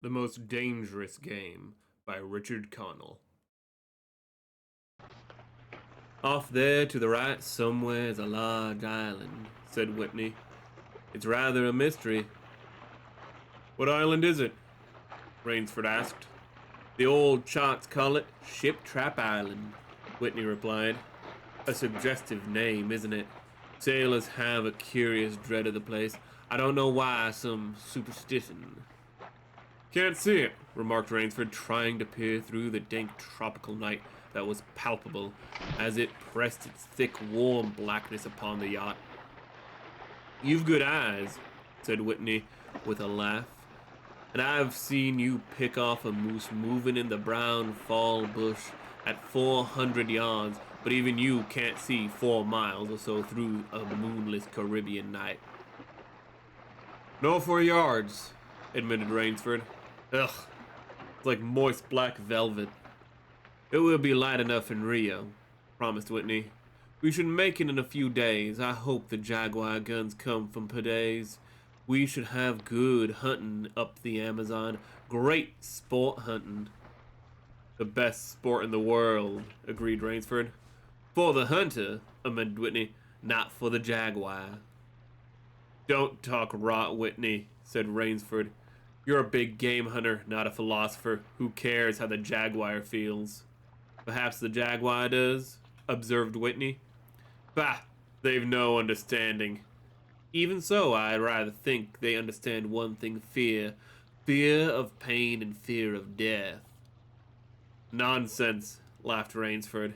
The Most Dangerous Game by Richard Connell. Off there to the right somewhere is a large island, said Whitney. It's rather a mystery. What island is it? Rainsford asked. The old charts call it Ship Trap Island, Whitney replied. A suggestive name, isn't it? Sailors have a curious dread of the place. I don't know why, some superstition. Can't see it, remarked Rainsford, trying to peer through the dank tropical night that was palpable as it pressed its thick, warm blackness upon the yacht. You've good eyes, said Whitney with a laugh, and I've seen you pick off a moose moving in the brown fall bush at 400 yards, but even you can't see 4 miles or so through a moonless Caribbean night. No 4 yards, admitted Rainsford. Ugh, it's like moist black velvet. It will be light enough in Rio, promised Whitney. We should make it in a few days. I hope the Jaguar guns come from Pades. We should have good hunting up the Amazon. Great sport hunting. The best sport in the world, agreed Rainsford. For the hunter, amended Whitney, not for the Jaguar. Don't talk rot, Whitney, said Rainsford. You're a big game hunter, not a philosopher. Who cares how the Jaguar feels? Perhaps the Jaguar does, observed Whitney. Bah, they've no understanding. Even so, I rather think they understand one thing, fear. Fear of pain and fear of death. Nonsense, laughed Rainsford.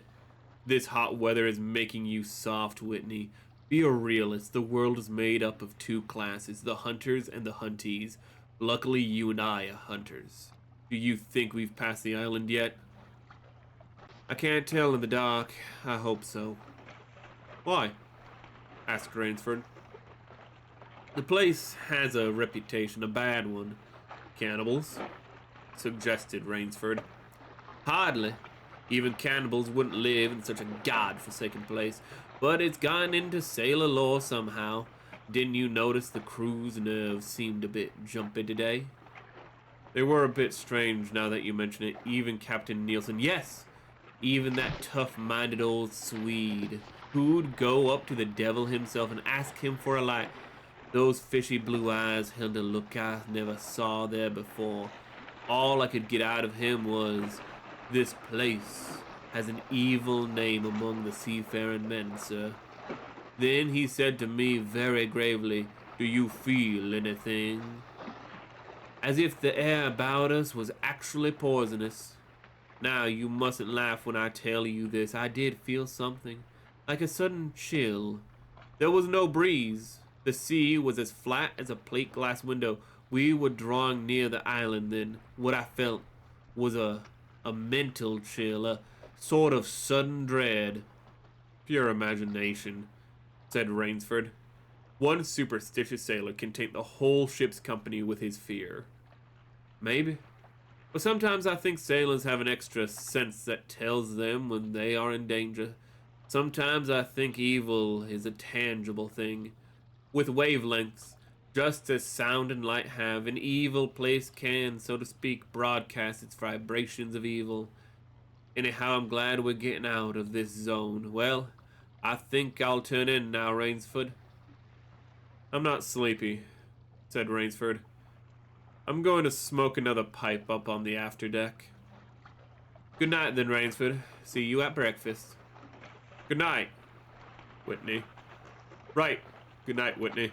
This hot weather is making you soft, Whitney. Be a realist. The world is made up of 2 classes, the hunters and the huntees. Luckily, you and I are hunters. Do you think we've passed the island yet? I can't tell in the dark. I hope so. Why? Asked Rainsford. The place has a reputation, a bad one. Cannibals? Suggested Rainsford. Hardly. Even cannibals wouldn't live in such a god-forsaken place. But it's gotten into sailor lore somehow. Didn't you notice the crew's nerves seemed a bit jumpy today? They were a bit strange now that you mention it. Even Captain Nielsen. Yes! Even that tough-minded old Swede, who'd go up to the devil himself and ask him for a light. Those fishy blue eyes held a look I never saw there before. All I could get out of him was, this place has an evil name among the seafaring men, sir. Then he said to me very gravely, do you feel anything? As if the air about us was actually poisonous. Now, you mustn't laugh when I tell you this. I did feel something, like a sudden chill. There was no breeze. The sea was as flat as a plate glass window. We were drawing near the island then. What I felt was a mental chill, a sort of sudden dread. Pure imagination, said Rainsford. One superstitious sailor can taint the whole ship's company with his fear. Maybe. But sometimes I think sailors have an extra sense that tells them when they are in danger. Sometimes I think evil is a tangible thing, with wavelengths, just as sound and light have. An evil place can, so to speak, broadcast its vibrations of evil. Anyhow, I'm glad we're getting out of this zone. Well, I think I'll turn in now, Rainsford. I'm not sleepy, said Rainsford. I'm going to smoke another pipe up on the afterdeck. Good night then, Rainsford. See you at breakfast. Good night, Whitney. Right. Good night, Whitney.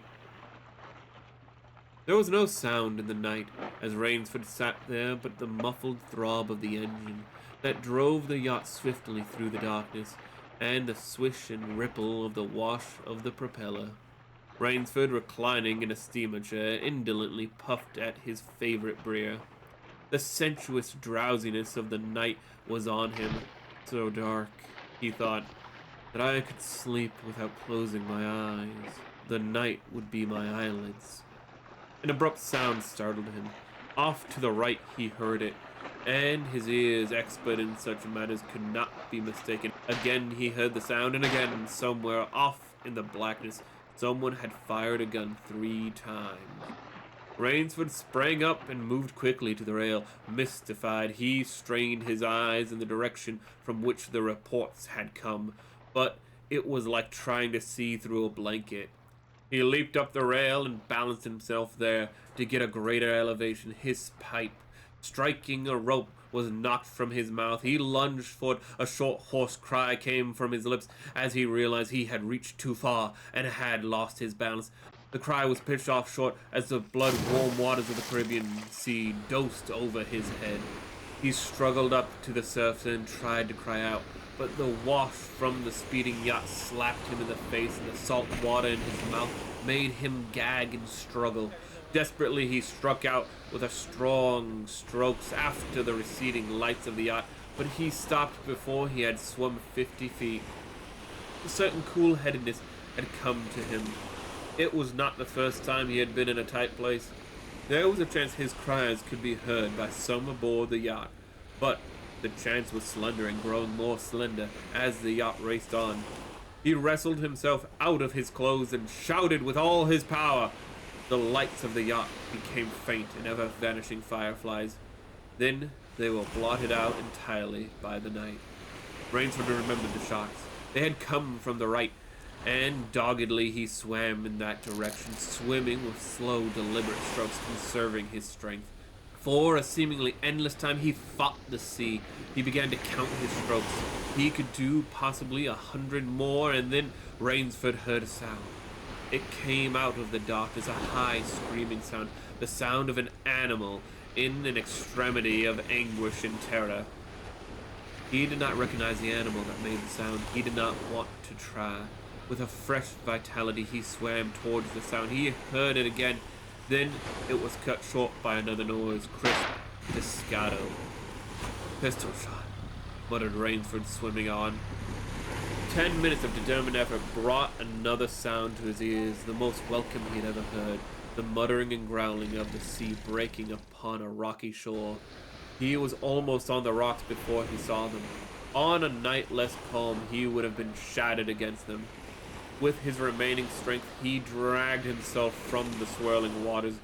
There was no sound in the night as Rainsford sat there but the muffled throb of the engine that drove the yacht swiftly through the darkness, and the swish and ripple of the wash of the propeller. Rainsford, reclining in a steamer chair, indolently puffed at his favorite briar. The sensuous drowsiness of the night was on him. So dark, he thought, that I could sleep without closing my eyes. The night would be my eyelids. An abrupt sound startled him. Off to the right he heard it, and his ears, expert in such matters, could not be mistaken. Again he heard the sound, and again, somewhere off in the blackness, someone had fired a gun 3 times. Rainsford sprang up and moved quickly to the rail. Mystified, he strained his eyes in the direction from which the reports had come, but it was like trying to see through a blanket. He leaped up the rail and balanced himself there to get a greater elevation. His pipe, striking a rope, was knocked from his mouth. He lunged forward. A short, hoarse cry came from his lips as he realized he had reached too far and had lost his balance. The cry was pitched off short as the blood-warm waters of the Caribbean Sea dosed over his head. He struggled up to the surface and tried to cry out, but the wash from the speeding yacht slapped him in the face, and the salt water in his mouth made him gag and struggle. Desperately, he struck out with a strong strokes after the receding lights of the yacht, but he stopped before he had swum 50 feet. A certain cool-headedness had come to him. It was not the first time he had been in a tight place. There was a chance his cries could be heard by some aboard the yacht, but the chance was slender and growing more slender as the yacht raced on. He wrestled himself out of his clothes and shouted with all his power. The lights of the yacht became faint and ever-vanishing fireflies. Then they were blotted out entirely by the night. Rainsford remembered the shots. They had come from the right, and doggedly he swam in that direction, swimming with slow, deliberate strokes, conserving his strength. For a seemingly endless time, he fought the sea. He began to count his strokes. He could do possibly 100 more, and then Rainsford heard a sound. It came out of the darkness, a high, screaming sound, the sound of an animal in an extremity of anguish and terror. He did not recognize the animal that made the sound. He did not want to try. With a fresh vitality, he swam towards the sound. He heard it again. Then it was cut short by another noise, crisp, piscato. Pistol shot, muttered Rainsford, swimming on. 10 minutes of determined effort brought another sound to his ears, the most welcome he had ever heard, the muttering and growling of the sea breaking upon a rocky shore. He was almost on the rocks before he saw them. On a night less calm, he would have been shattered against them. With his remaining strength, he dragged himself from the swirling waters.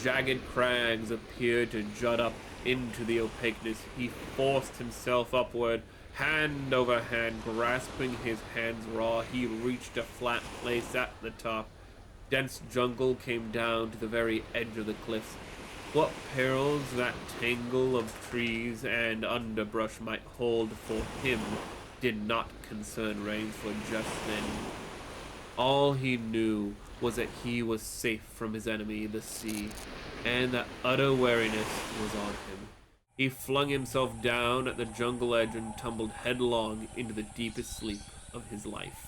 Jagged crags appeared to jut up into the opaqueness. He forced himself upward, hand over hand, grasping his hands raw. He reached a flat place at the top. Dense jungle came down to the very edge of the cliffs. What perils that tangle of trees and underbrush might hold for him did not concern Rainsford just then. All he knew was that he was safe from his enemy, the sea, and that utter weariness was on him. He flung himself down at the jungle edge and tumbled headlong into the deepest sleep of his life.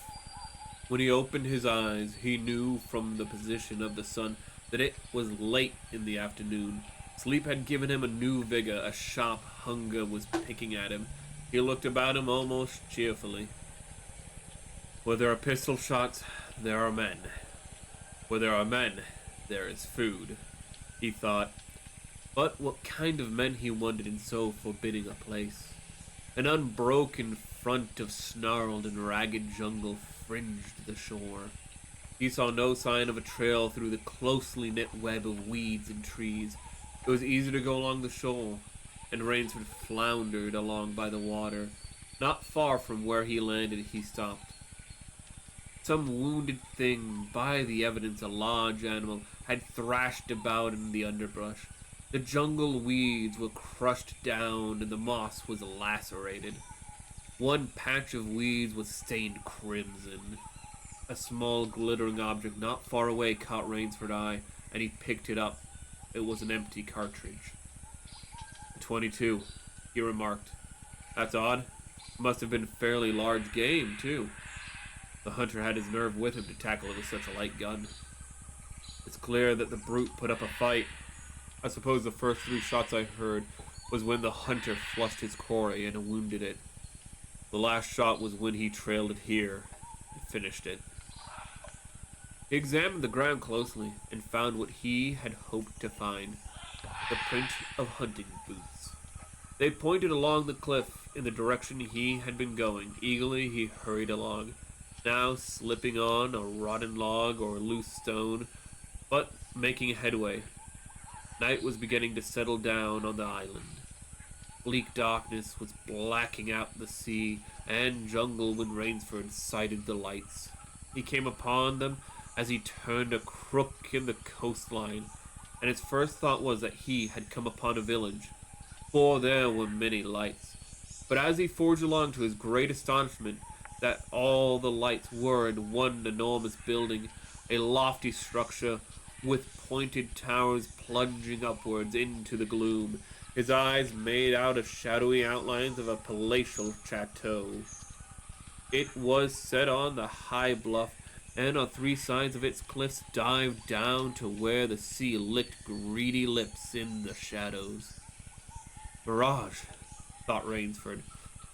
When he opened his eyes, he knew from the position of the sun that it was late in the afternoon. Sleep had given him a new vigor. A sharp hunger was picking at him. He looked about him almost cheerfully. Where there are pistol shots, there are men. Where there are men, there is food, he thought. But what kind of men, he wondered, in so forbidding a place? An unbroken front of snarled and ragged jungle fringed the shore. He saw no sign of a trail through the closely knit web of weeds and trees. It was easy to go along the shore, and Rainsford floundered along by the water. Not far from where he landed, he stopped. Some wounded thing, by the evidence a large animal, had thrashed about in the underbrush. The jungle weeds were crushed down and the moss was lacerated. One patch of weeds was stained crimson. A small glittering object not far away caught Rainsford's eye, and he picked it up. It was an empty cartridge. "A 22, he remarked. That's odd. Must have been fairly large game, too. The hunter had his nerve with him to tackle it with such a light gun. It's clear that the brute put up a fight. I suppose the first 3 shots I heard was when the hunter flushed his quarry and wounded it. The last shot was when he trailed it here and finished it." He examined the ground closely and found what he had hoped to find, the print of hunting boots. They pointed along the cliff in the direction he had been going. Eagerly he hurried along, now slipping on a rotten log or loose stone, but making headway. Night was beginning to settle down on the island. Bleak darkness was blacking out the sea and jungle when Rainsford sighted the lights. He came upon them as he turned a crook in the coastline, and his first thought was that he had come upon a village, for there were many lights. But as he forged along, to his great astonishment, that all the lights were in one enormous building, a lofty structure with pointed towers plunging upwards into the gloom. His eyes made out of shadowy outlines of a palatial chateau. It was set on the high bluff, and on three sides of its cliffs dived down to where the sea licked greedy lips in the shadows. Mirage, thought Rainsford,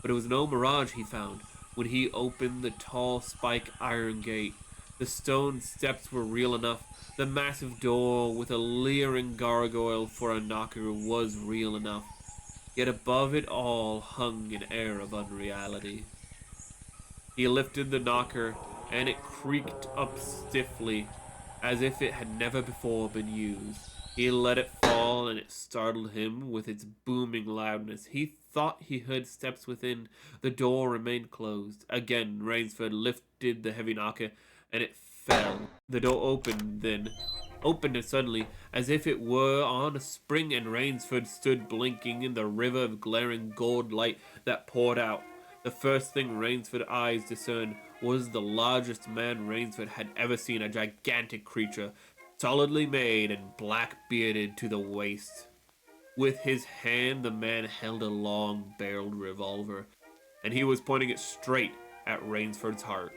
but it was no mirage he found when he opened the tall spike iron gate. The stone steps were real enough. The massive door with a leering gargoyle for a knocker was real enough. Yet above it all hung an air of unreality. He lifted the knocker, and it creaked up stiffly, as if it had never before been used. He let it fall, and it startled him with its booming loudness. He thought he heard steps within. The door remained closed. Again, Rainsford lifted the heavy knocker, and it fell. The door opened suddenly, as if it were on a spring, and Rainsford stood blinking in the river of glaring gold light that poured out. The first thing Rainsford's eyes discerned was the largest man Rainsford had ever seen, a gigantic creature, solidly made and black-bearded to the waist. With his hand, the man held a long-barreled revolver, and he was pointing it straight at Rainsford's heart.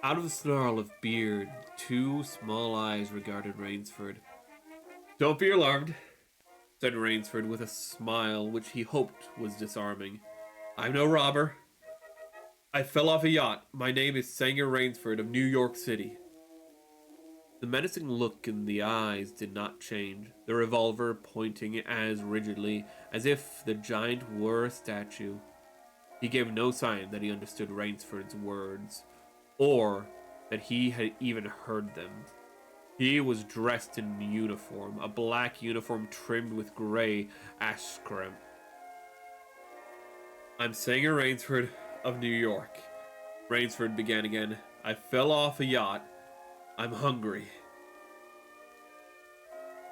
Out of the snarl of beard, two small eyes regarded Rainsford. "Don't be alarmed," said Rainsford with a smile which he hoped was disarming. "I'm no robber. I fell off a yacht. My name is Sanger Rainsford of New York City." The menacing look in the eyes did not change, the revolver pointing as rigidly as if the giant were a statue. He gave no sign that he understood Rainsford's words, or that he had even heard them. He was dressed in uniform, a black uniform trimmed with gray ashcrem. "I'm Sanger Rainsford of New York," Rainsford began again. "I fell off a yacht. I'm hungry."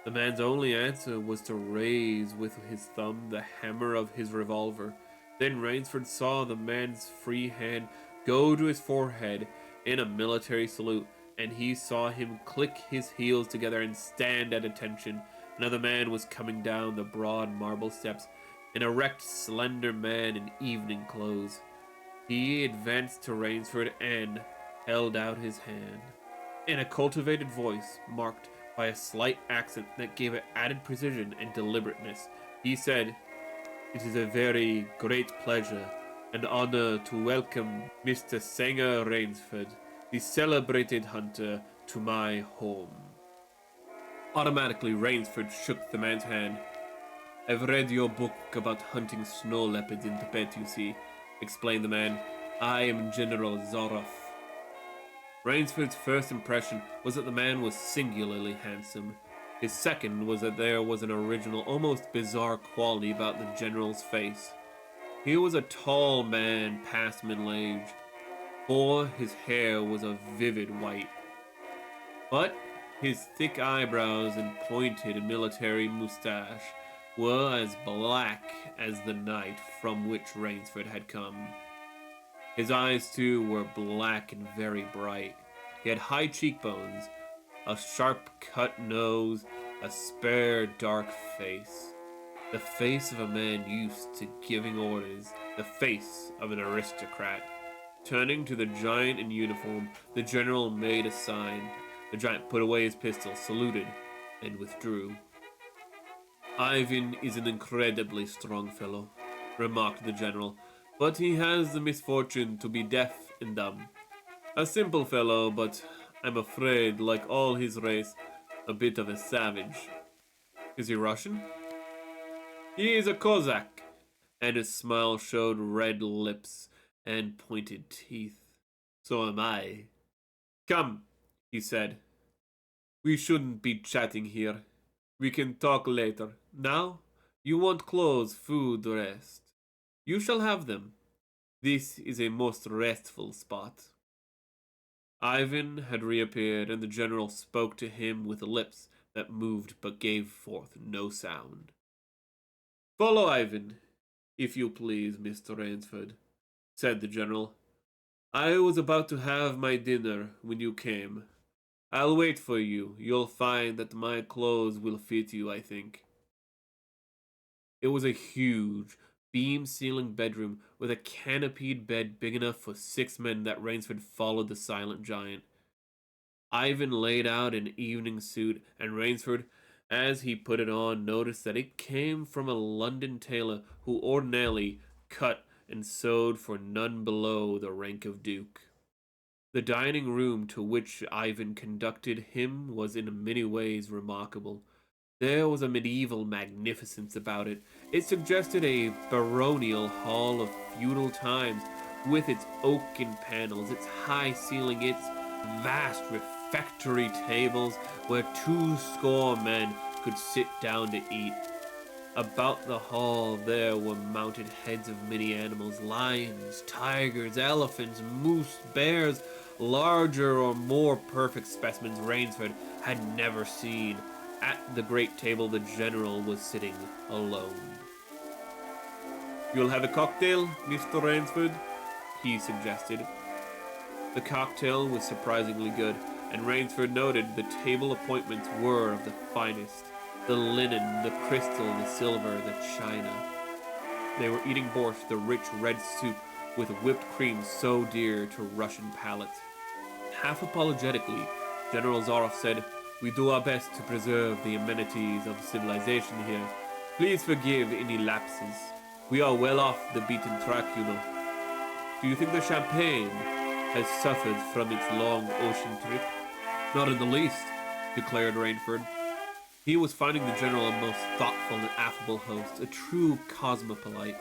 The man's only answer was to raise with his thumb the hammer of his revolver. Then Rainsford saw the man's free hand go to his forehead in a military salute, and he saw him click his heels together and stand at attention. Another man was coming down the broad marble steps, an erect, slender man in evening clothes. He advanced to Rainsford and held out his hand. In a cultivated voice, marked by a slight accent that gave it added precision and deliberateness, he said, "It is a very great pleasure and honor to welcome Mr. Sanger Rainsford, the celebrated hunter, to my home." Automatically, Rainsford shook the man's hand. "I've read your book about hunting snow leopards in Tibet, you see," explained the man. "I am General Zoroff." Rainsford's first impression was that the man was singularly handsome. His second was that there was an original, almost bizarre quality about the general's face. He was a tall man past middle age, for his hair was a vivid white. But his thick eyebrows and pointed military mustache were as black as the night from which Rainsford had come. His eyes, too, were black and very bright. He had high cheekbones, a sharp-cut nose, a spare, dark face. The face of a man used to giving orders, the face of an aristocrat. Turning to the giant in uniform, the general made a sign. The giant put away his pistol, saluted, and withdrew. "Ivan is an incredibly strong fellow," remarked the general, "but he has the misfortune to be deaf and dumb. A simple fellow, but I'm afraid, like all his race, a bit of a savage." "Is he Russian?" "He is a Cossack," and his smile showed red lips and pointed teeth. "So am I." "Come," he said. "We shouldn't be chatting here. We can talk later. Now, you want clothes, food, rest. You shall have them. This is a most restful spot. Ivan had reappeared, and the general spoke to him with lips that moved but gave forth no sound. Follow Ivan, if you please, Mr. Rainsford, said the general. I was about to have my dinner when you came. I'll wait for you. You'll find that my clothes will fit you, I think. It was a huge, beam ceiling bedroom with a canopied bed big enough for 6 men that Rainsford followed the silent giant. Ivan laid out an evening suit, and Rainsford, as he put it on, noticed that it came from a London tailor who ordinarily cut and sewed for none below the rank of duke. The dining room to which Ivan conducted him was in many ways remarkable. There was a medieval magnificence about it. It suggested a baronial hall of feudal times, with its oaken panels, its high ceiling, its vast refectory tables where 2 score men could sit down to eat. About the hall there were mounted heads of many animals: lions, tigers, elephants, moose, bears, larger or more perfect specimens Rainsford had never seen. At the great table the general was sitting alone. You'll have a cocktail, Mr. Rainsford? He suggested. The cocktail was surprisingly good, and Rainsford noted the table appointments were of the finest. The linen, the crystal, the silver, the china. They were eating borscht, the rich red soup with whipped cream so dear to Russian palates. Half apologetically, General Zaroff said, "We do our best to preserve the amenities of civilization here. Please forgive any lapses. We are well off the beaten track, you know. Do you think the champagne has suffered from its long ocean trip?" "Not in the least," declared Rainford. He was finding the general a most thoughtful and affable host, a true cosmopolite.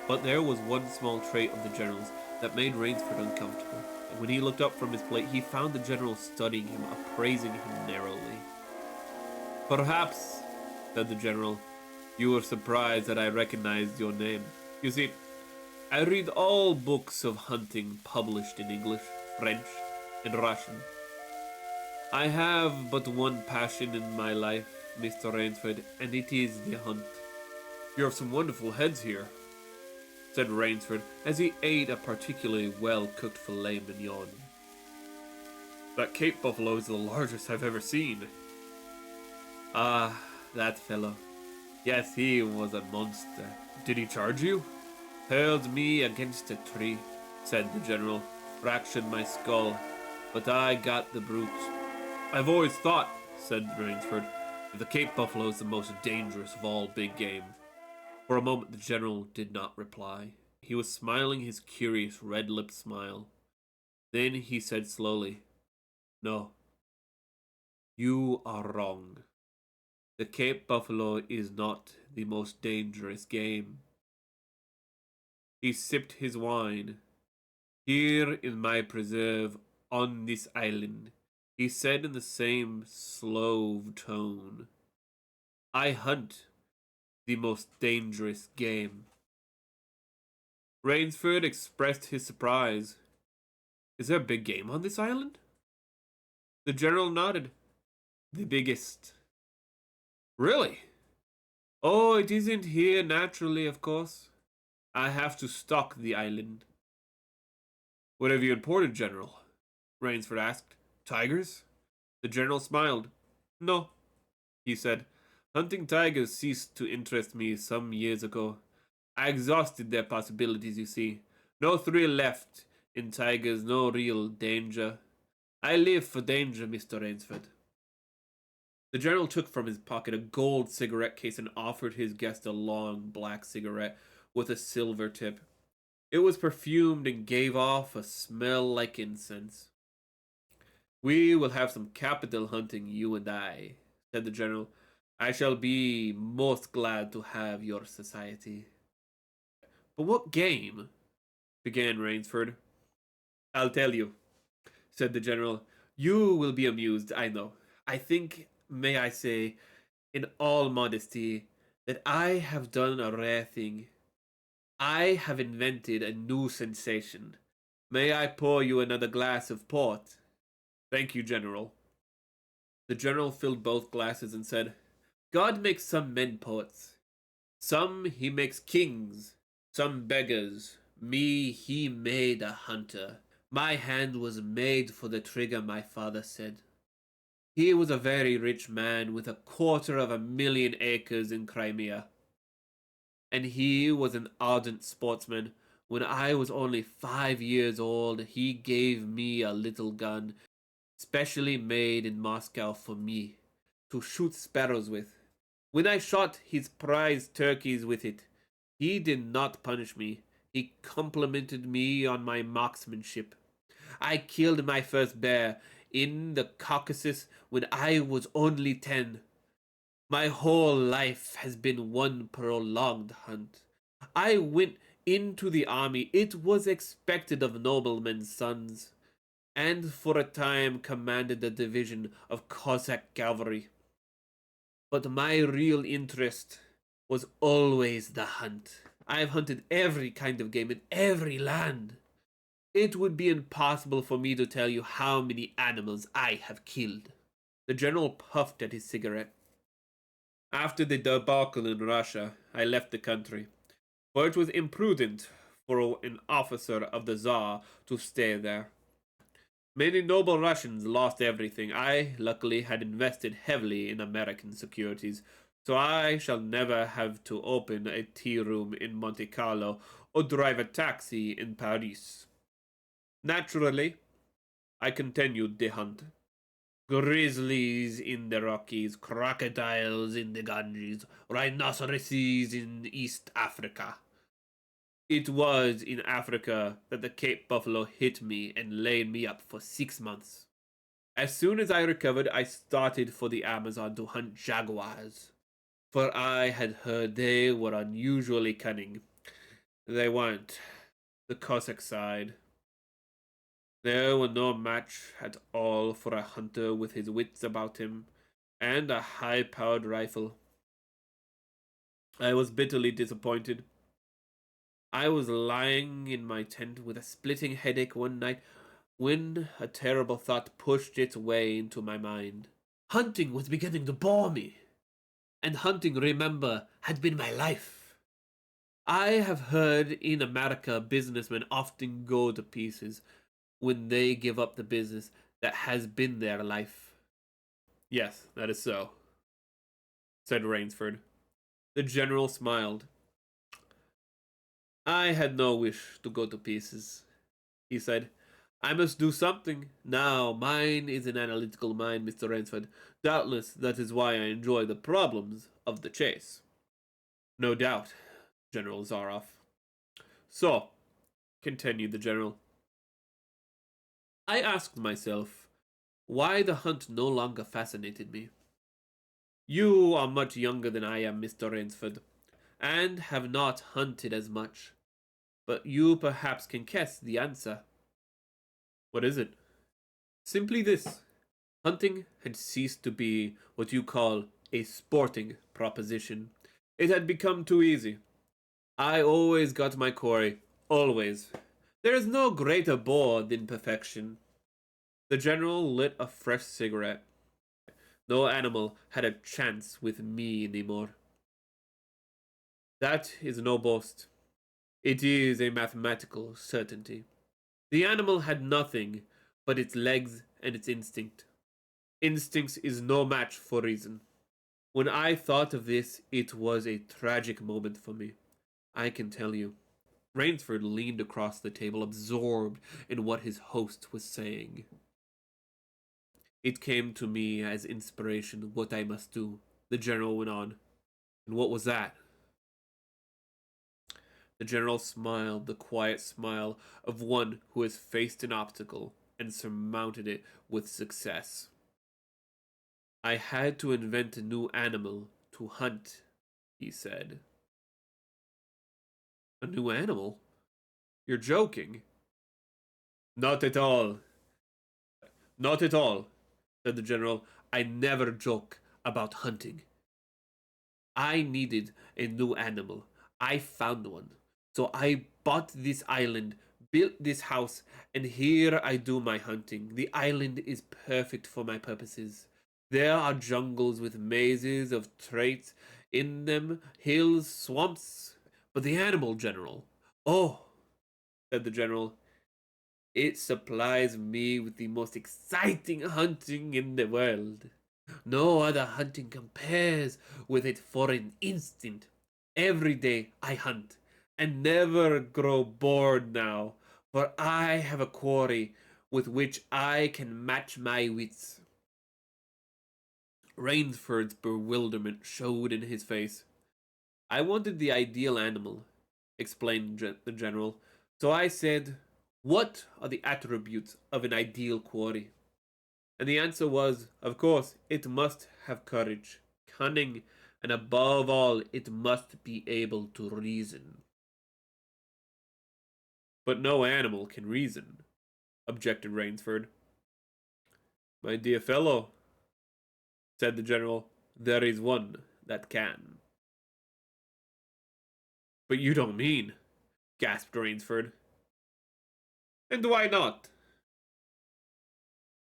But there was one small trait of the general's that made Rainsford uncomfortable, and when he looked up from his plate, he found the general studying him, appraising him narrowly. "Perhaps," said the general, "you were surprised that I recognized your name. You see, I read all books of hunting published in English, French, and Russian. I have but one passion in my life, Mr. Rainsford, and it is the hunt." "You have some wonderful heads here," said Rainsford, as he ate a particularly well-cooked filet mignon. "That Cape buffalo is the largest I've ever seen." "Ah, that fellow. Yes, he was a monster." "Did he charge you?" "Hurled me against a tree," said the general, "fractured my skull, but I got the brute." "I've always thought," said Rainsford, "that the Cape buffalo is the most dangerous of all big game." For a moment the general did not reply. He was smiling his curious red-lipped smile. Then he said slowly, "No, you are wrong. The Cape buffalo is not the most dangerous game." He sipped his wine. "Here in my preserve on this island," he said in the same slow tone, "I hunt the most dangerous game." Rainsford expressed his surprise. "Is there big game on this island?" The general nodded. "The biggest." "Really?" "Oh, it isn't here naturally, of course. I have to stock the island." "What have you imported, General?" Rainsford asked. "Tigers?" The general smiled. "No," he said. "Hunting tigers ceased to interest me some years ago. I exhausted their possibilities, you see. No thrill left in tigers, no real danger. I live for danger, Mr. Rainsford." The general took from his pocket a gold cigarette case and offered his guest a long black cigarette with a silver tip. It was perfumed and gave off a smell like incense. "We will have some capital hunting, you and I," said the general. "I shall be most glad to have your society." "But what game?" began Rainsford. "I'll tell you," said the general. "You will be amused, I know. I think, may I say, in all modesty, that I have done a rare thing. I have invented a new sensation. May I pour you another glass of port? Thank you, General. The General filled both glasses and said, God makes some men poets. Some he makes kings, some beggars. Me he made a hunter. My hand was made for the trigger, my father said. He was a very rich man with 250,000 acres in Crimea. And he was an ardent sportsman. When I was only 5 years old, he gave me a little gun, specially made in Moscow for me, to shoot sparrows with. When I shot his prize turkeys with it, he did not punish me. He complimented me on my marksmanship. I killed my first bear in the Caucasus when I was only 10. My whole life has been one prolonged hunt. I went into the army. It was expected of noblemen's sons, and for a time commanded the division of Cossack cavalry. But my real interest was always the hunt. I have hunted every kind of game in every land. It would be impossible for me to tell you how many animals I have killed. The general puffed at his cigarette. After the debacle in Russia, I left the country, for it was imprudent for an officer of the Tsar to stay there. Many noble Russians lost everything. I, luckily, had invested heavily in American securities, so I shall never have to open a tea room in Monte Carlo or drive a taxi in Paris. Naturally, I continued the hunt. Grizzlies in the Rockies, crocodiles in the Ganges, rhinoceroses in East Africa. It was in Africa that the Cape buffalo hit me and laid me up for 6 months. As soon as I recovered, I started for the Amazon to hunt jaguars, for I had heard they were unusually cunning. They weren't. The Cossack side. There were no match at all for a hunter with his wits about him and a high-powered rifle. I was bitterly disappointed. I was lying in my tent with a splitting headache one night when a terrible thought pushed its way into my mind. Hunting was beginning to bore me, and hunting, remember, had been my life. I have heard in America businessmen often go to pieces when they give up the business that has been their life. Yes, that is so, said Rainsford. The general smiled. I had no wish to go to pieces, he said. I must do something. Now, mine is an analytical mind, Mr. Rainsford. Doubtless that is why I enjoy the problems of the chase. No doubt, General Zaroff. So, continued the general, I asked myself why the hunt no longer fascinated me. You are much younger than I am, Mr. Rainsford, and have not hunted as much. But you perhaps can guess the answer. What is it? Simply this. Hunting had ceased to be what you call a sporting proposition. It had become too easy. I always got my quarry. Always. There is no greater bore than perfection. The general lit a fresh cigarette. No animal had a chance with me anymore. That is no boast. It is a mathematical certainty. The animal had nothing but its legs and its instinct. Instinct is no match for reason. When I thought of this, it was a tragic moment for me, I can tell you. Rainsford leaned across the table, absorbed in what his host was saying. It came to me as inspiration what I must do, the general went on. And what was that? The general smiled, the quiet smile of one who has faced an obstacle and surmounted it with success. I had to invent a new animal to hunt, he said. A new animal? You're joking. Not at all. Not at all, said the general. I never joke about hunting. I needed a new animal. I found one. So I bought this island, built this house, and here I do my hunting. The island is perfect for my purposes. There are jungles with mazes of traits in them, hills, swamps. But the animal, General. Oh, said the General, it supplies me with the most exciting hunting in the world. No other hunting compares with it for an instant. Every day I hunt, and never grow bored now, for I have a quarry with which I can match my wits. Rainsford's bewilderment showed in his face. I wanted the ideal animal, explained the general, so I said, what are the attributes of an ideal quarry? And the answer was, of course, it must have courage, cunning, and above all, it must be able to reason. But no animal can reason, objected Rainsford. My dear fellow, said the general, there is one that can. But you don't mean, gasped Rainsford. And why not?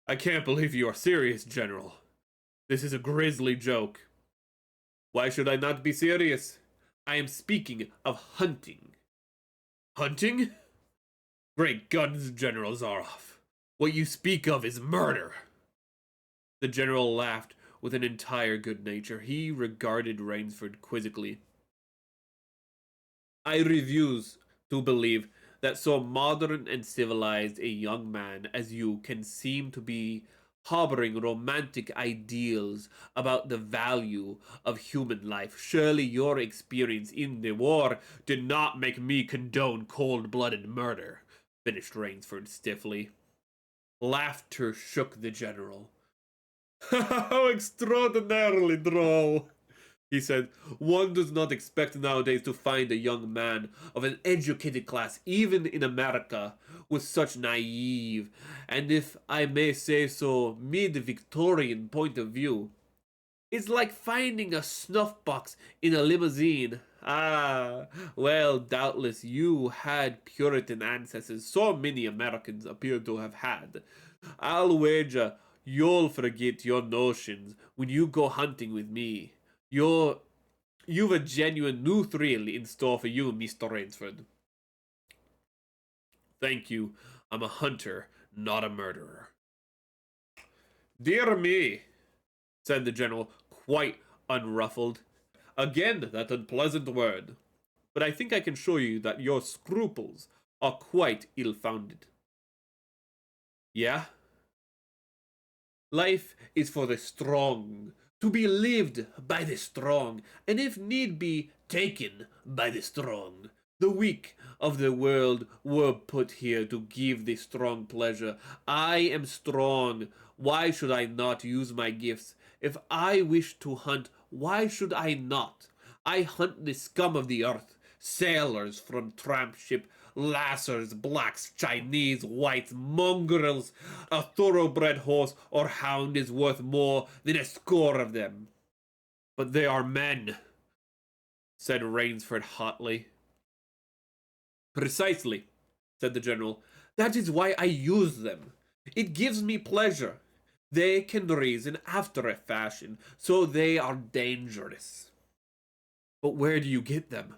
I can't believe you are serious, General. This is a grisly joke. Why should I not be serious? I am speaking of hunting. Hunting? Great guns, General Zaroff. What you speak of is murder. The general laughed with an entire good nature. He regarded Rainsford quizzically. I refuse to believe that so modern and civilized a young man as you can seem to be harboring romantic ideals about the value of human life. Surely your experience in the war did not make me condone cold-blooded murder, finished Rainsford stiffly. Laughter shook the general. How extraordinarily droll, he said. One does not expect nowadays to find a young man of an educated class, even in America, with such naive, and if I may say so, mid-Victorian point of view. It's like finding a snuff box in a limousine. Ah, well, doubtless you had Puritan ancestors. So many Americans appear to have had. I'll wager you'll forget your notions when you go hunting with me. You've a genuine new thrill in store for you, Mr. Rainsford. Thank you. I'm a hunter, not a murderer. Dear me, said the general, quite unruffled. Again, that unpleasant word. But I think I can show you that your scruples are quite ill-founded. Yeah? Life is for the strong, to be lived by the strong, and if need be, taken by the strong. The weak of the world were put here to give the strong pleasure. I am strong. Why should I not use my gifts? If I wish to hunt, why should I not? I hunt the scum of the earth, sailors from tramp ship, Lassers, blacks, Chinese, whites, mongrels. A thoroughbred horse or hound is worth more than a score of them. But they are men, said Rainsford hotly. Precisely, said the general. That is why I use them. It gives me pleasure. They can reason after a fashion, so they are dangerous. But where do you get them?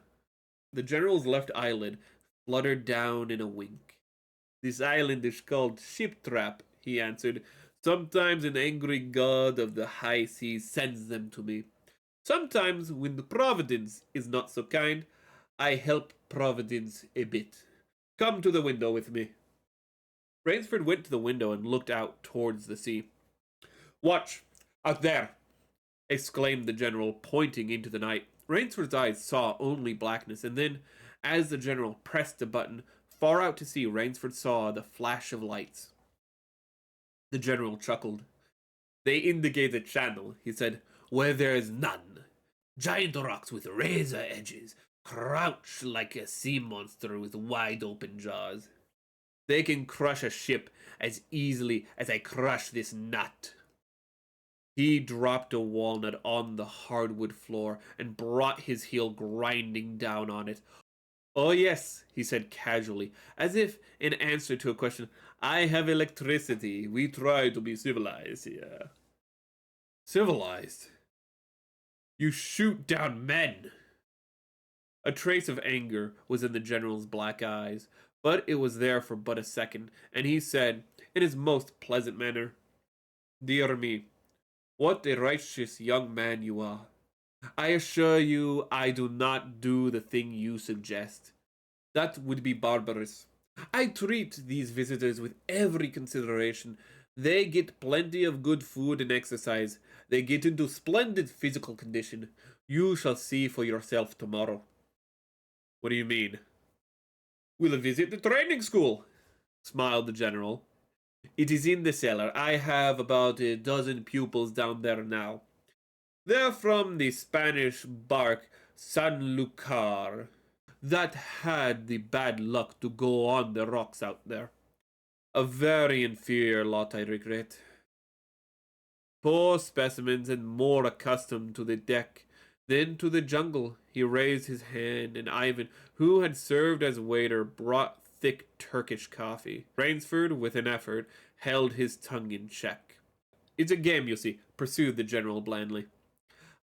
The general's left eyelid fluttered down in a wink. This island is called Ship Trap, he answered. Sometimes an angry god of the high seas sends them to me. Sometimes, when Providence is not so kind, I help Providence a bit. Come to the window with me. Rainsford went to the window and looked out towards the sea. Watch, out there, exclaimed the general, pointing into the night. Rainsford's eyes saw only blackness, and then, as the general pressed a button, far out to sea, Rainsford saw the flash of lights. The general chuckled. They indicate a channel, he said, where there is none. Giant rocks with razor edges crouch like a sea monster with wide open jaws. They can crush a ship as easily as I crush this nut. He dropped a walnut on the hardwood floor and brought his heel grinding down on it. "Oh, yes," he said casually, as if in answer to a question. "I have electricity. We try to be civilized here." "Civilized? You shoot down men!" A trace of anger was in the general's black eyes, but it was there for but a second, and he said, in his most pleasant manner, "Dear me, what a righteous young man you are. I assure you I do not do the thing you suggest. That would be barbarous. I treat these visitors with every consideration. They get plenty of good food and exercise. They get into splendid physical condition. You shall see for yourself tomorrow." "What do you mean?" "We'll visit the training school," smiled the general. "It is in the cellar. I have about a dozen pupils down there now. They're from the Spanish bark Sanlúcar that had the bad luck to go on the rocks out there. A very inferior lot, I regret. Poor specimens and more accustomed to the deck than to the jungle." He raised his hand, and Ivan, who had served as waiter, brought thick Turkish coffee. Rainsford, with an effort, held his tongue in check. "It's a game, you see," pursued the general blandly.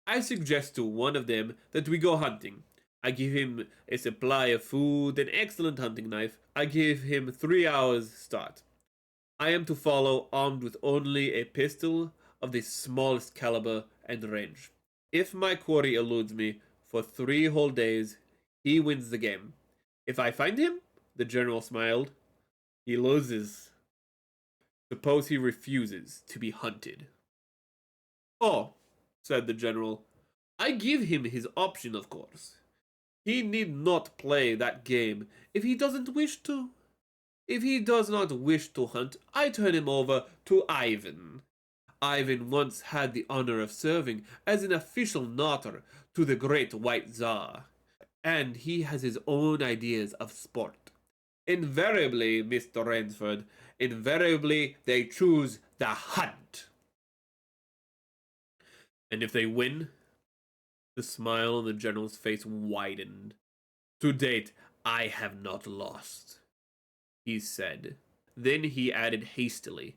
"I suggest to one of them that we go hunting. I give him a supply of food, an excellent hunting knife. I give him 3 hours' start. I am to follow armed with only a pistol of the smallest caliber and range. If my quarry eludes me for 3 whole days, he wins the game. If I find him," the general smiled, "he loses. Suppose he refuses to be hunted." "Oh," said the general, "I give him his option, of course. He need not play that game if he doesn't wish to. If he does not wish to hunt, I turn him over to Ivan. Ivan once had the honor of serving as an official knotter to the great white Tsar, and he has his own ideas of sport. Invariably, Mr. Rainsford, invariably they choose the hunt." "And if they win?" The smile on the general's face widened. "To date, I have not lost," he said. Then he added hastily,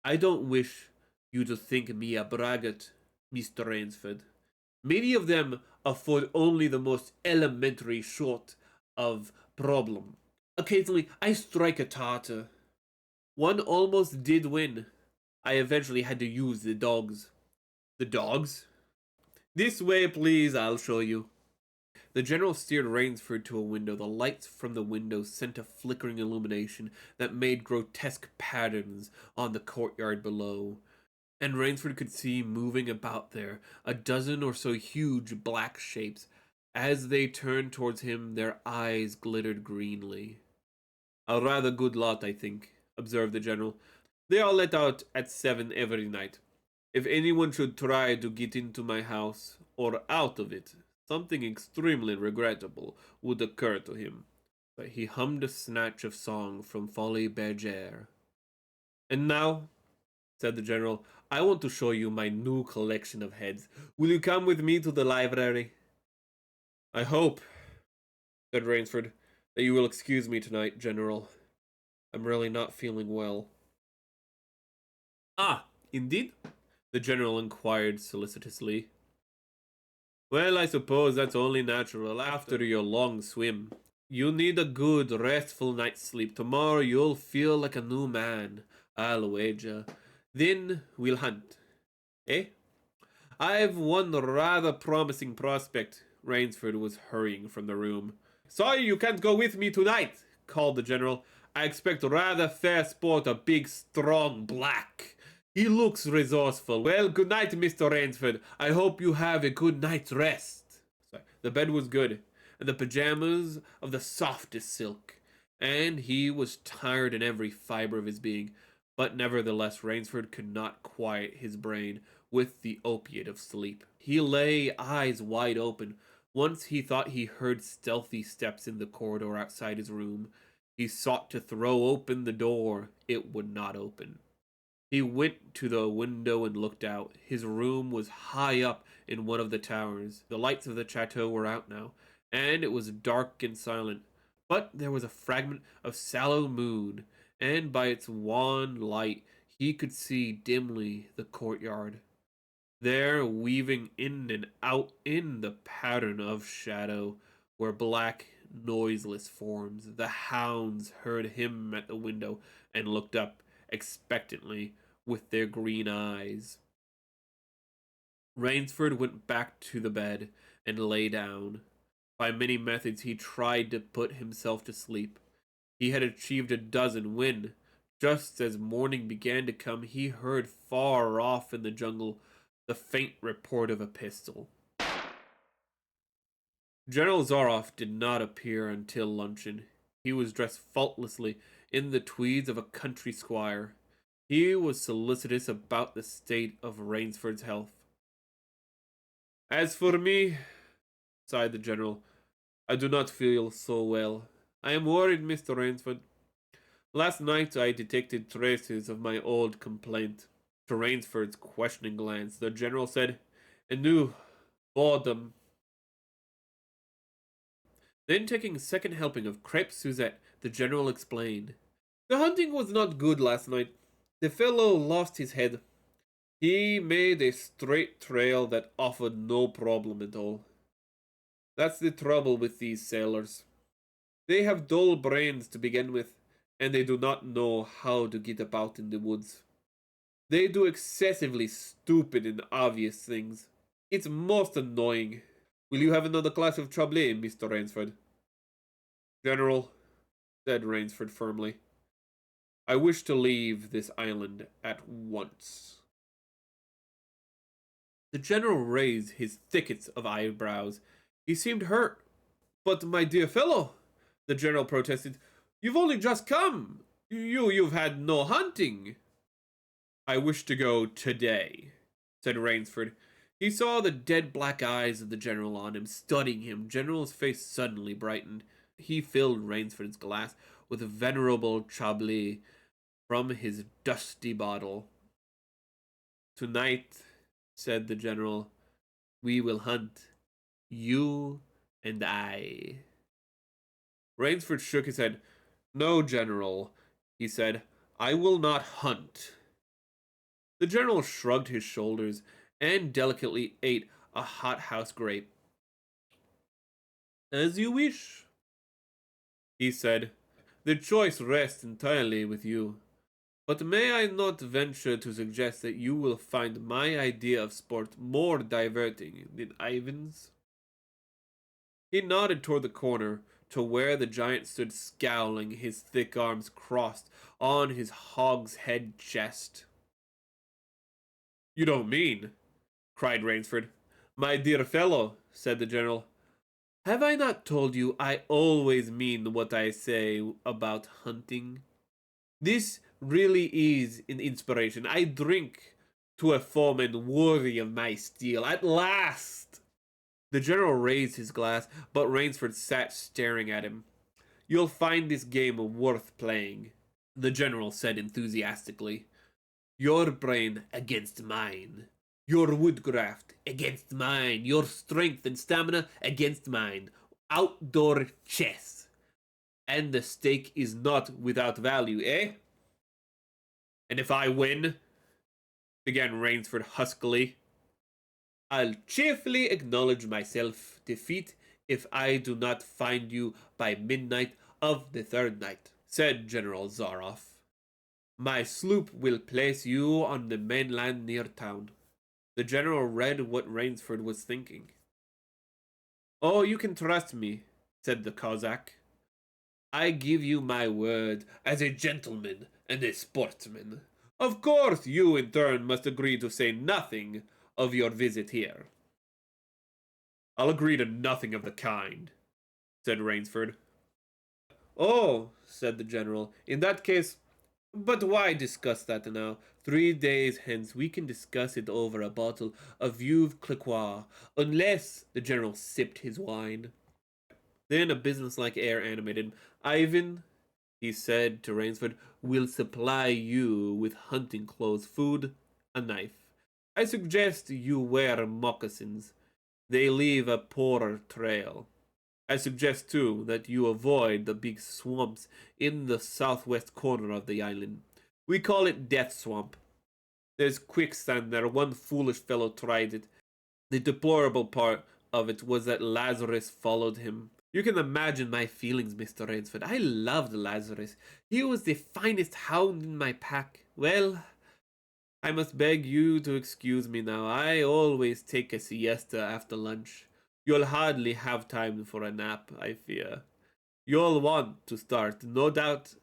"I don't wish you to think me a braggart, Mr. Rainsford. Many of them afford only the most elementary sort of problem. Occasionally, I strike a Tartar. One almost did win. I eventually had to use the dogs." "The dogs?" "This way, please, I'll show you." The general steered Rainsford to a window. The lights from the window sent a flickering illumination that made grotesque patterns on the courtyard below, and Rainsford could see moving about there a dozen or so huge black shapes. As they turned towards him, their eyes glittered greenly. "A rather good lot, I think," observed the general. "They are let out at 7 every night. If anyone should try to get into my house, or out of it, something extremely regrettable would occur to him." But he hummed a snatch of song from Folie Bergère. "And now," said the general, "I want to show you my new collection of heads. Will you come with me to the library?" "I hope," said Rainsford, "that you will excuse me tonight, General. I'm really not feeling well." "Ah, indeed?" the general inquired solicitously. "Well, I suppose that's only natural after your long swim. You need a good, restful night's sleep. Tomorrow you'll feel like a new man, I'll wager. Then we'll hunt. Eh? I've one rather promising prospect." Rainsford was hurrying from the room. "Sorry you can't go with me tonight," called the general. "I expect rather fair sport, a big, strong black. He looks resourceful. Well, good night, Mr. Rainsford. I hope you have a good night's rest." The bed was good, and the pajamas of the softest silk, and he was tired in every fiber of his being. But nevertheless, Rainsford could not quiet his brain with the opiate of sleep. He lay, eyes wide open. Once he thought he heard stealthy steps in the corridor outside his room. He sought to throw open the door. It would not open. He went to the window and looked out. His room was high up in one of the towers. The lights of the chateau were out now, and it was dark and silent. But there was a fragment of sallow moon, and by its wan light he could see dimly the courtyard. There, weaving in and out in the pattern of shadow, were black, noiseless forms. The hounds heard him at the window and looked up expectantly with their green eyes. Rainsford went back to the bed and lay down. By many methods he tried to put himself to sleep. He had achieved a dozen when, just as morning began to come, he heard far off in the jungle the faint report of a pistol. General Zaroff did not appear until luncheon. He was dressed faultlessly in the tweeds of a country squire. He was solicitous about the state of Rainsford's health. As for me, sighed the general, I do not feel so well. I am worried, Mr. Rainsford. Last night I detected traces of my old complaint. To Rainsford's questioning glance, the general said, "A new boredom." Then, taking a second helping of crepe Suzette, the general explained, "The hunting was not good last night. The fellow lost his head. He made a straight trail that offered no problem at all. That's the trouble with these sailors. They have dull brains to begin with, and they do not know how to get about in the woods. They do excessively stupid and obvious things. It's most annoying. Will you have another glass of Chablis, Mr. Rainsford?" "General," said Rainsford firmly, "I wish to leave this island at once." The general raised his thickets of eyebrows. He seemed hurt. "But, my dear fellow," the general protested, "you've only just come. You've had no hunting." "I wish to go today," said Rainsford. He saw the dead black eyes of the general on him, studying him. General's face suddenly brightened. He filled Rainsford's glass with a venerable Chablis from his dusty bottle. "Tonight," said the general, "we will hunt, you and I." Rainsford shook his head. "No, General," he said, "I will not hunt." The general shrugged his shoulders and delicately ate a hothouse grape. "As you wish," he said. "The choice rests entirely with you. But may I not venture to suggest that you will find my idea of sport more diverting than Ivan's?" He nodded toward the corner, to where the giant stood scowling, his thick arms crossed on his hogshead chest. "You don't mean?" cried Rainsford. "My dear fellow," said the general, "have I not told you I always mean what I say about hunting? This really is an inspiration. I drink to a foeman worthy of my steel. At last!" The general raised his glass, but Rainsford sat staring at him. "You'll find this game worth playing," the general said enthusiastically. "Your brain against mine. Your woodcraft against mine. Your strength and stamina against mine. Outdoor chess. And the stake is not without value, eh?" "And if I win," began Rainsford huskily, "I'll cheerfully acknowledge myself defeat if I do not find you by midnight of the third night," said General Zaroff. "My sloop will place you on the mainland near town." The general read what Rainsford was thinking. "Oh, you can trust me," said the Cossack. "I give you my word as a gentleman and a sportsman. Of course, you in turn must agree to say nothing of your visit here." "I'll agree to nothing of the kind," said Rainsford. "Oh," said the general, "in that case, but why discuss that now? 3 days hence we can discuss it over a bottle of Veuve Clicquot, unless—" The general sipped his wine. Then a businesslike air animated him. "Ivan, he said to Rainsford. We'll supply you with hunting clothes, food, a knife. I suggest you wear moccasins. They leave a poorer trail. I suggest, too, that you avoid the big swamps in the southwest corner of the island. We call it Death Swamp. There's quicksand there. One foolish fellow tried it. The deplorable part of it was that Lazarus followed him. You can imagine my feelings, Mr. Rainsford. I loved Lazarus. He was the finest hound in my pack. Well, I must beg you to excuse me now. I always take a siesta after lunch. You'll hardly have time for a nap, I fear. You'll want to start, no doubt.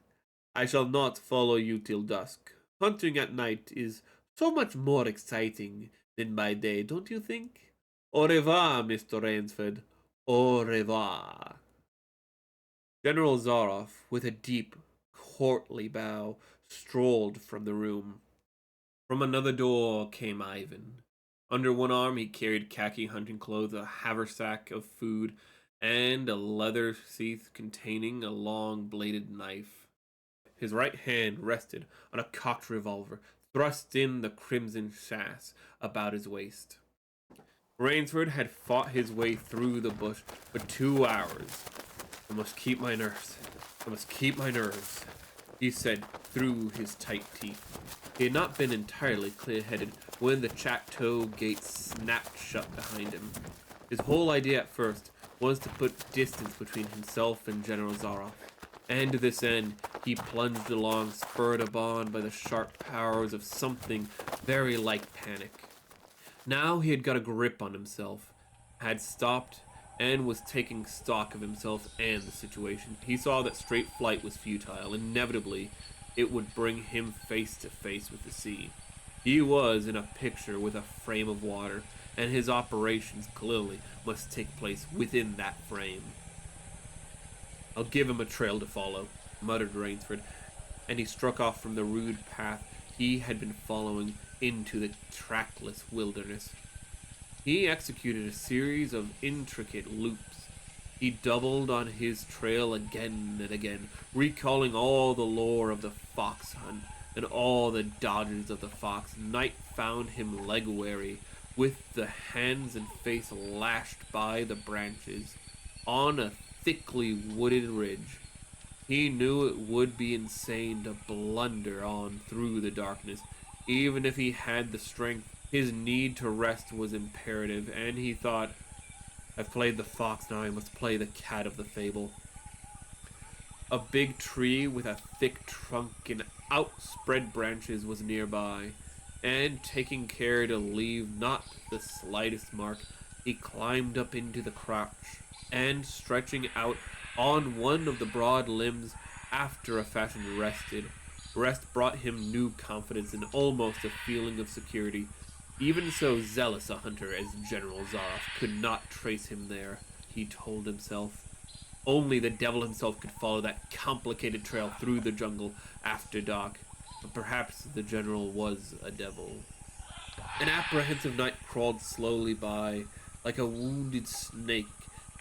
I shall not follow you till dusk. Hunting at night is so much more exciting than by day, don't you think? Au revoir, Mr. Rainsford. Au revoir. General Zaroff, with a deep, courtly bow, strolled from the room. From another door came Ivan. Under one arm he carried khaki hunting clothes, a haversack of food, and a leather sheath containing a long-bladed knife. His right hand rested on a cocked revolver, thrust in the crimson sash about his waist. Rainsford had fought his way through the bush for 2 hours. I must keep my nerves. I must keep my nerves, he said through his tight teeth. He had not been entirely clear-headed when the chateau gate snapped shut behind him. His whole idea at first was to put distance between himself and General Zaroff, and to this end he plunged along, spurred on by the sharp powers of something very like panic. Now he had got a grip on himself, had stopped, and was taking stock of himself and the situation. He saw that straight flight was futile. Inevitably, it would bring him face to face with the sea. He was in a picture with a frame of water, and his operations clearly must take place within that frame. I'll give him a trail to follow, muttered Rainsford, and he struck off from the rude path he had been following into the trackless wilderness. He executed a series of intricate loops. He doubled on his trail again and again, recalling all the lore of the fox hunt and all the dodges of the fox. Night found him leg-weary, with the hands and face lashed by the branches, on a thickly wooded ridge. He knew it would be insane to blunder on through the darkness, even if he had the strength. His need to rest was imperative, and he thought, I've played the fox, now I must play the cat of the fable. A big tree with a thick trunk and outspread branches was nearby, and taking care to leave not the slightest mark, he climbed up into the crotch, and stretching out on one of the broad limbs, after a fashion rested. Rest brought him new confidence and almost a feeling of security. Even so zealous a hunter as General Zaroff could not trace him there, he told himself. Only the devil himself could follow that complicated trail through the jungle after dark. But perhaps the general was a devil. An apprehensive night crawled slowly by, like a wounded snake,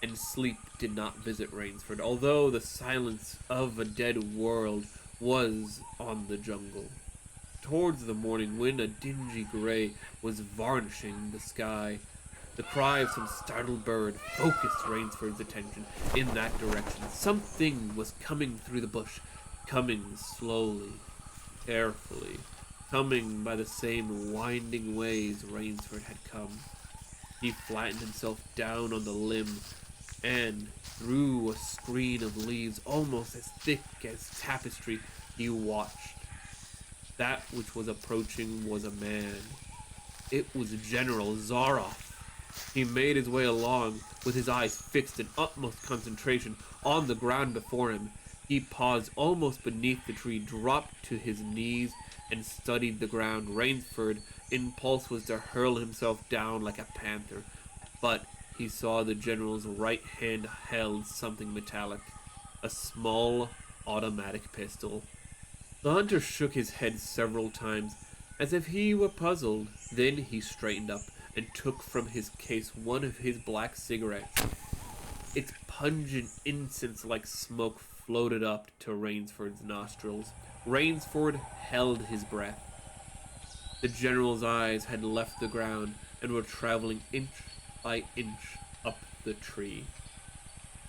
and sleep did not visit Rainsford, although the silence of a dead world was on the jungle. Towards the morning, when a dingy gray was varnishing the sky, the cry of some startled bird focused Rainsford's attention in that direction. Something was coming through the bush, coming slowly, carefully, coming by the same winding ways Rainsford had come. He flattened himself down on the limb, and through a screen of leaves almost as thick as tapestry, he watched. That which was approaching was a man. It was General Zaroff. He made his way along, with his eyes fixed in utmost concentration on the ground before him. He paused almost beneath the tree, dropped to his knees, and studied the ground. Rainsford's impulse was to hurl himself down like a panther, but he saw the general's right hand held something metallic, a small automatic pistol. The hunter shook his head several times, as if he were puzzled. Then he straightened up and took from his case one of his black cigarettes. Its pungent incense-like smoke floated up to Rainsford's nostrils. Rainsford held his breath. The general's eyes had left the ground and were traveling inch by inch up the tree.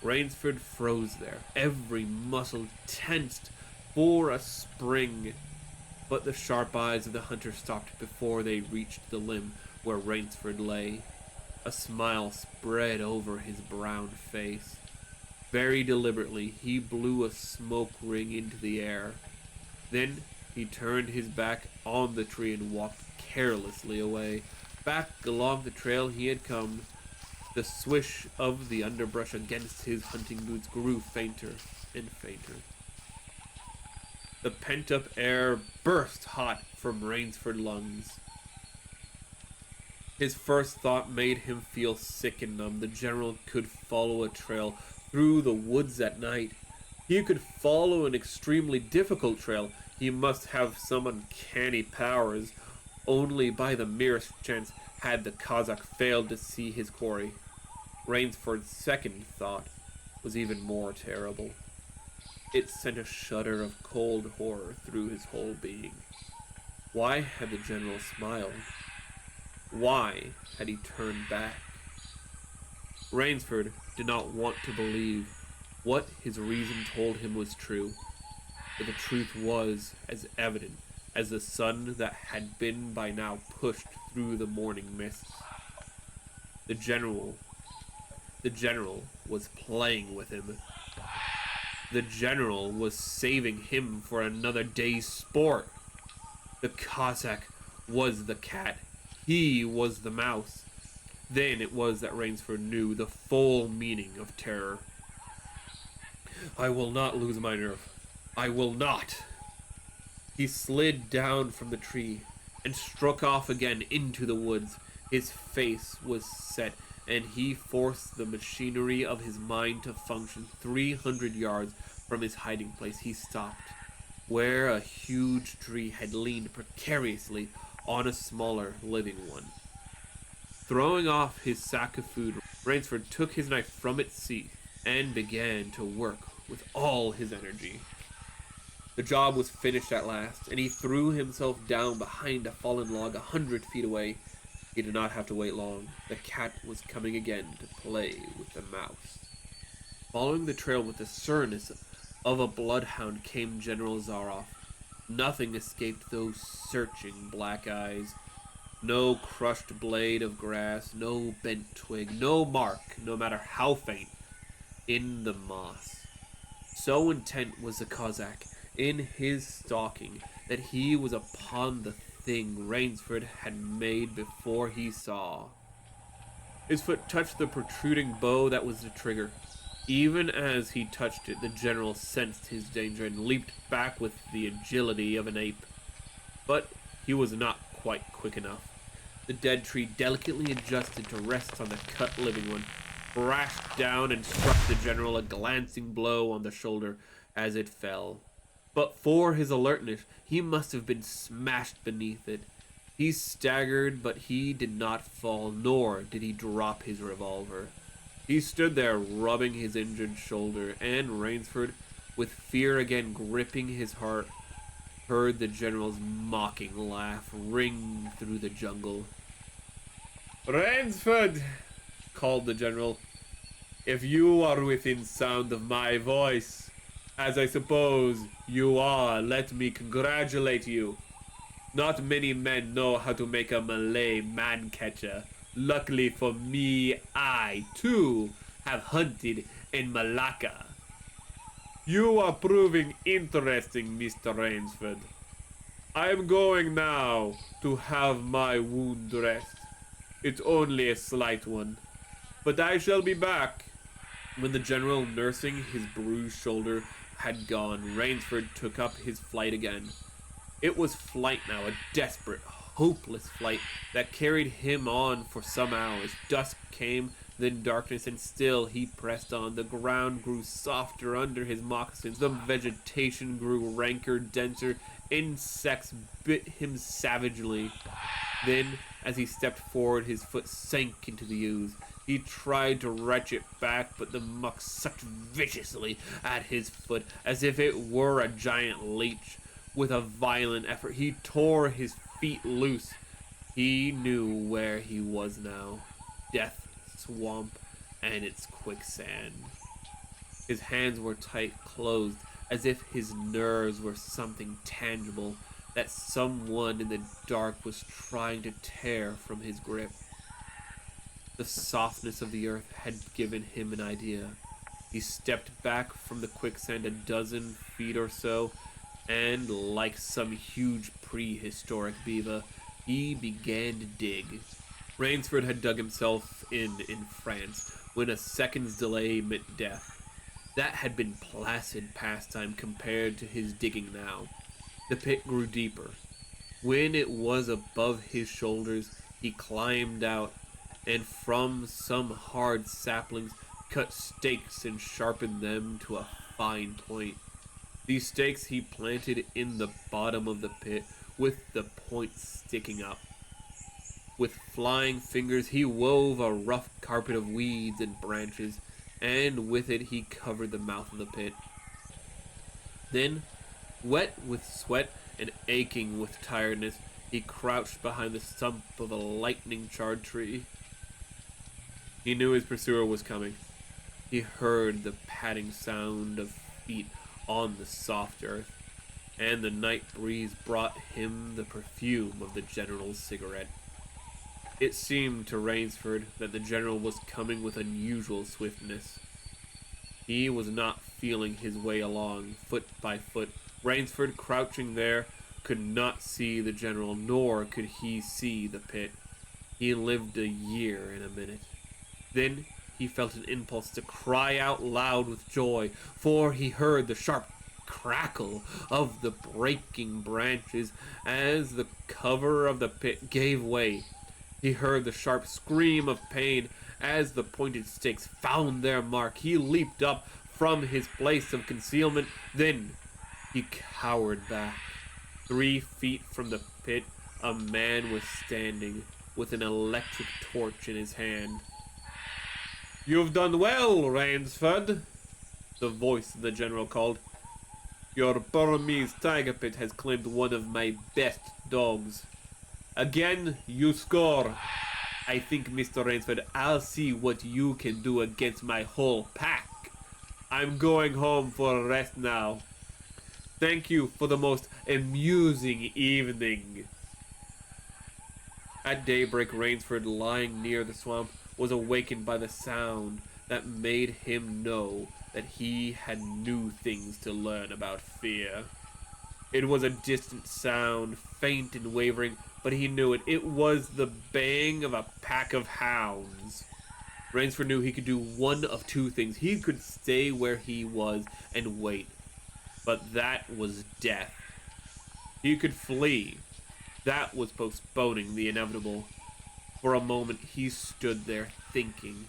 Rainsford froze there, every muscle tensed for a spring. But the sharp eyes of the hunter stopped before they reached the limb where Rainsford lay. A smile spread over his brown face. Very deliberately, he blew a smoke ring into the air. Then he turned his back on the tree and walked carelessly away, back along the trail he had come. The swish of the underbrush against his hunting boots grew fainter and fainter. The pent-up air burst hot from Rainsford's lungs. His first thought made him feel sick and numb. The general could follow a trail through the woods at night. He could follow an extremely difficult trail. He must have some uncanny powers. Only by the merest chance had the Cossack failed to see his quarry. Rainsford's second thought was even more terrible. It sent a shudder of cold horror through his whole being. Why had the general smiled? Why had he turned back? Rainsford did not want to believe what his reason told him was true, but the truth was as evident as the sun that had been by now pushed through the morning mists. The general was playing with him. The general was saving him for another day's sport. The Cossack was the cat. He was the mouse. Then it was that Rainsford knew the full meaning of terror. I will not lose my nerve. I will not. He slid down from the tree and struck off again into the woods. His face was set, and he forced the machinery of his mind to function. 300 yards from his hiding place, he stopped, where a huge tree had leaned precariously on a smaller, living one. Throwing off his sack of food, Rainsford took his knife from its sheath and began to work with all his energy. The job was finished at last, and he threw himself down behind a fallen log 100 feet away. He did not have to wait long. The cat was coming again to play with the mouse. Following the trail with the sureness of a bloodhound came General Zaroff. Nothing escaped those searching black eyes. No crushed blade of grass, no bent twig, no mark, no matter how faint, in the moss. So intent was the Cossack in his stalking that he was upon the thing Rainsford had made before he saw. His foot touched the protruding bow that was the trigger. Even as he touched it, the general sensed his danger and leaped back with the agility of an ape. But he was not quite quick enough. The dead tree delicately adjusted to rest on the cut living one, crashed down and struck the general a glancing blow on the shoulder as it fell. But for his alertness, he must have been smashed beneath it. He staggered, but he did not fall, nor did he drop his revolver. He stood there, rubbing his injured shoulder, and Rainsford, with fear again gripping his heart, heard the general's mocking laugh ring through the jungle. "Rainsford," called the general, "if you are within sound of my voice, as I suppose you are, let me congratulate you. Not many men know how to make a Malay man-catcher. Luckily for me, I, too, have hunted in Malacca. You are proving interesting, Mr. Rainsford. I am going now to have my wound dressed. It's only a slight one, but I shall be back." When the general, nursing his bruised shoulder, had gone, Rainsford took up his flight again. It was flight now, a desperate, hopeless flight that carried him on for some hours. Dusk came, then darkness, and still he pressed on. The ground grew softer under his moccasins. The vegetation grew ranker, denser. Insects bit him savagely. Then, as he stepped forward, his foot sank into the ooze. He tried to wrench it back, but the muck sucked viciously at his foot as if it were a giant leech. With a violent effort, he tore his feet loose. He knew where he was now. Death Swamp and its quicksand. His hands were tight closed, as if his nerves were something tangible that someone in the dark was trying to tear from his grip. The softness of the earth had given him an idea. He stepped back from the quicksand a dozen feet or so, and like some huge prehistoric beaver, he began to dig. Rainsford had dug himself in France when a second's delay meant death. That had been placid pastime compared to his digging now. The pit grew deeper. When it was above his shoulders, he climbed out, and from some hard saplings cut stakes and sharpened them to a fine point. These stakes he planted in the bottom of the pit, with the point sticking up. With flying fingers he wove a rough carpet of weeds and branches, and with it he covered the mouth of the pit. Then, wet with sweat and aching with tiredness, he crouched behind the stump of a lightning-charred tree. He knew his pursuer was coming. He heard the padding sound of feet on the soft earth, and the night breeze brought him the perfume of the general's cigarette. It seemed to Rainsford that the general was coming with unusual swiftness. He was not feeling his way along, foot by foot. Rainsford, crouching there, could not see the general, nor could he see the pit. He lived a year in a minute. Then he felt an impulse to cry out loud with joy, for he heard the sharp crackle of the breaking branches as the cover of the pit gave way. He heard the sharp scream of pain as the pointed stakes found their mark. He leaped up from his place of concealment. Then he cowered back. 3 feet from the pit, a man was standing with an electric torch in his hand. "You've done well, Rainsford," the voice of the general called. "Your Burmese tiger pit has claimed one of my best dogs. Again, you score. I think, Mr. Rainsford, I'll see what you can do against my whole pack. I'm going home for a rest now. Thank you for the most amusing evening." At daybreak, Rainsford, lying near the swamp, was awakened by the sound that made him know that he had new things to learn about fear. It was a distant sound, faint and wavering, but he knew it. It was the baying of a pack of hounds. Rainsford knew he could do one of two things. He could stay where he was and wait, but that was death. He could flee. That was postponing the inevitable. For a moment he stood there thinking.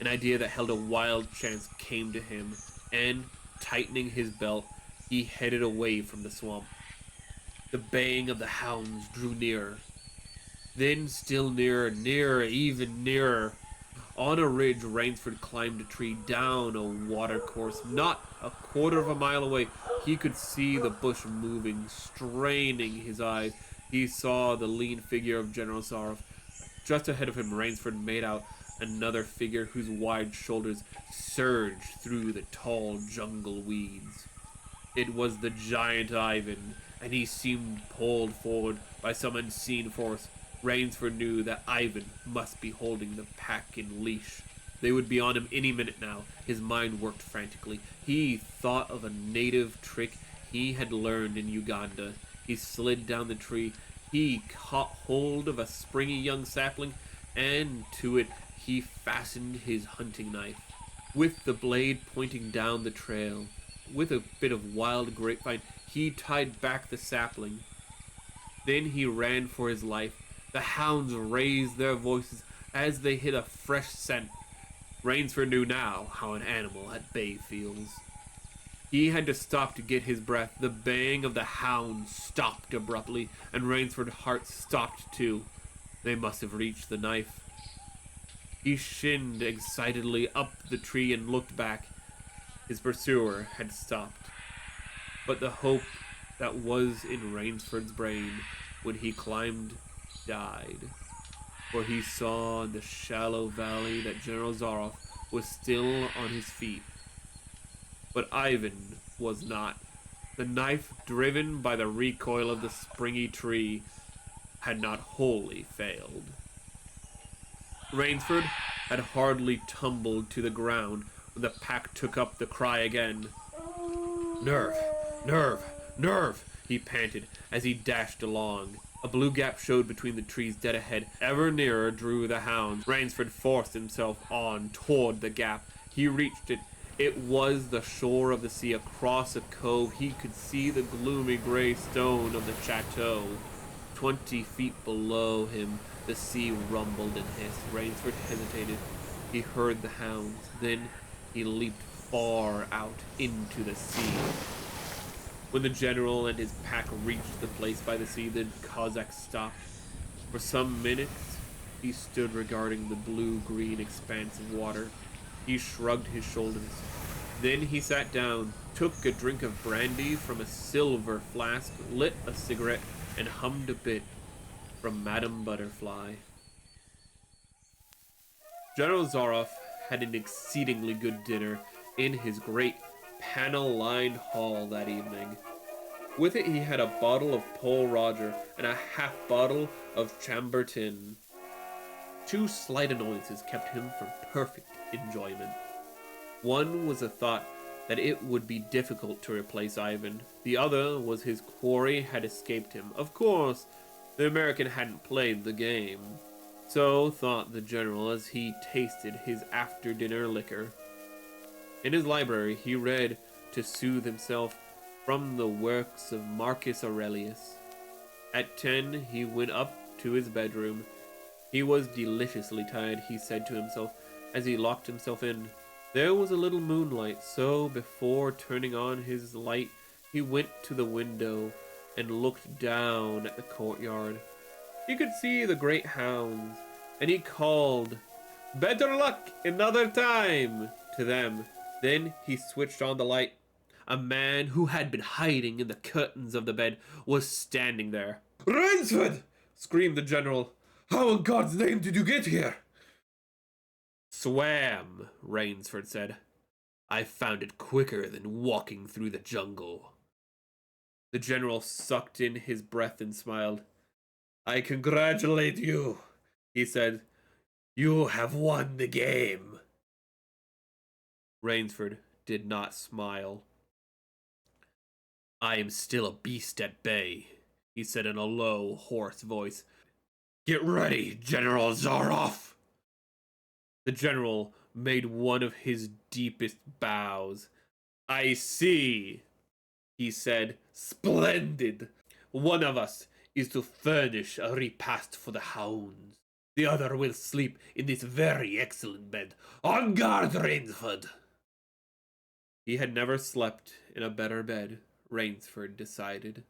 An idea that held a wild chance came to him, and, tightening his belt, he headed away from the swamp. The baying of the hounds drew nearer. Then still nearer, nearer, even nearer. On a ridge, Rainsford climbed a tree down a watercourse. Not a quarter of a mile away, he could see the bush moving, straining his eyes. He saw the lean figure of General Zaroff. Just ahead of him, Rainsford made out another figure whose wide shoulders surged through the tall jungle weeds. It was the giant Ivan, and he seemed pulled forward by some unseen force. Rainsford knew that Ivan must be holding the pack in leash. They would be on him any minute now. His mind worked frantically. He thought of a native trick he had learned in Uganda. He slid down the tree. He caught hold of a springy young sapling, and to it he fastened his hunting knife. With the blade pointing down the trail, with a bit of wild grapevine, he tied back the sapling. Then he ran for his life. The hounds raised their voices as they hit a fresh scent. Rainsford knew now how an animal at bay feels. He had to stop to get his breath. The baying of the hounds stopped abruptly, and Rainsford's heart stopped too. They must have reached the knife. He shinned excitedly up the tree and looked back. His pursuer had stopped. But the hope that was in Rainsford's brain when he climbed died. For he saw in the shallow valley that General Zaroff was still on his feet. But Ivan was not. The knife, driven by the recoil of the springy tree, had not wholly failed. Rainsford had hardly tumbled to the ground when the pack took up the cry again. "Nerve! Nerve! Nerve!" he panted as he dashed along. A blue gap showed between the trees dead ahead. Ever nearer drew the hounds. Rainsford forced himself on toward the gap. He reached it. It was the shore of the sea. Across a cove he could see the gloomy gray stone of the chateau. 20 feet below him, the sea rumbled and hissed. Rainsford hesitated. He heard the hounds. Then he leaped far out into the sea. When the general and his pack reached the place by the sea, the Cossack stopped. For some minutes, he stood regarding the blue-green expanse of water. He shrugged his shoulders. Then he sat down, took a drink of brandy from a silver flask, lit a cigarette, and hummed a bit from Madame Butterfly. General Zaroff had an exceedingly good dinner in his great panel-lined hall that evening. With it he had a bottle of Pol Roger and a half-bottle of Chambertin. 2 slight annoyances kept him from perfect enjoyment. One was a thought that it would be difficult to replace Ivan. The other was his quarry had escaped him. Of course, the American hadn't played the game. So thought the general as he tasted his after-dinner liquor. In his library he read to soothe himself from the works of Marcus Aurelius. At 10 he went up to his bedroom. He was deliciously tired, he said to himself as he locked himself in. There was a little moonlight, so before turning on his light, he went to the window and looked down at the courtyard. He could see the great hounds, and he called, "Better luck another time," to them. Then he switched on the light. A man who had been hiding in the curtains of the bed was standing there. "Rainsford!" screamed the general. "How in God's name did you get here?" "Swam," Rainsford said. "I found it quicker than walking through the jungle." The general sucked in his breath and smiled. "I congratulate you," he said. "You have won the game." Rainsford did not smile. "I am still a beast at bay," he said in a low, hoarse voice. "Get ready, General Zaroff." The general made one of his deepest bows. "I see," he said. "Splendid. One of us is to furnish a repast for the hounds. The other will sleep in this very excellent bed. On guard, Rainsford." He had never slept in a better bed, Rainsford decided.